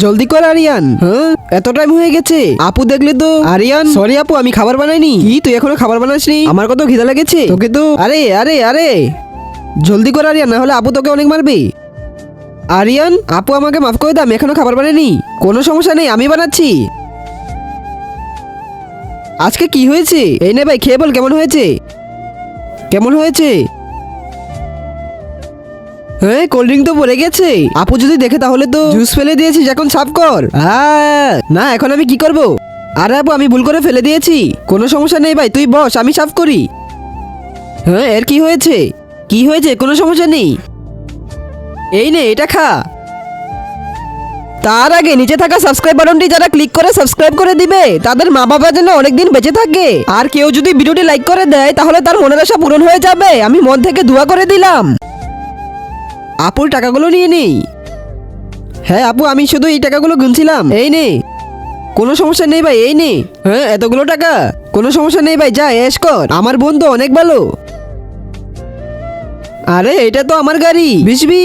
জলদি কর আরিয়ান। হ্যাঁ, এত টাইম হয়ে গেছে। আপু দেখলে তো। আরিয়ান, সরি আপু, আমি খাবার বানাইনি। কি, তুই এখনো খাবার বানাসনি? আমার কত খিদা লেগেছে। তোকে তো আরে আরে আরে জলদি কর আরিয়ান, না হলে আপু তোকে অনেক মারবে। আরিয়ান, আপু আমাকে মাফ করে দাও, আমি এখনো খাবার বানাইনি। কোনো সমস্যা নেই, আমি বানাচ্ছি। আজকে কি হয়েছে? এই নে ভাই, খেয়ে বল কেমন হয়েছে। কেমন হয়েছে? হ্যাঁ, কোল্ড ড্রিঙ্ক তো পড়ে গেছে। আপু যদি দেখে তাহলে তো। জুস ফেলে দিয়েছিস, এখন সাফ কর। না, এখন আমি কি করব? আরে আপু, আমি ভুল করে ফেলে দিয়েছি। কোনো সমস্যা নেই ভাই, তুই বস, আমি সাফ করি। হ্যাঁ, এর কি হয়েছে? কি হয়েছে? কোনো সমস্যা নেই। এই নে, এটা খা। তার আগে নিচে থাকা সাবস্ক্রাইব বাটনটি যারা ক্লিক করে সাবস্ক্রাইব করে দিবে, তাদের মা বাবা যেন অনেকদিন বেঁচে থাকে। আর কেউ যদি ভিডিওটি লাইক করে দেয়, তাহলে তার মনের আশা পূরণ হয়ে যাবে। আমি মন থেকে দোয়া করে দিলাম। আপুর টাকাগুলো নিয়ে নেই। হ্যাঁ আপু, আমি শুধু এই টাকাগুলো গুনছিলাম। এই নে। কোনো সমস্যা নেই ভাই, এই নে। হ্যাঁ, এতগুলো টাকা? কোনো সমস্যা নেই ভাই, যা এশ কর। আমার বোন তো অনেক ভালো। আরে এটা তো আমার গাড়ি, বিশবি।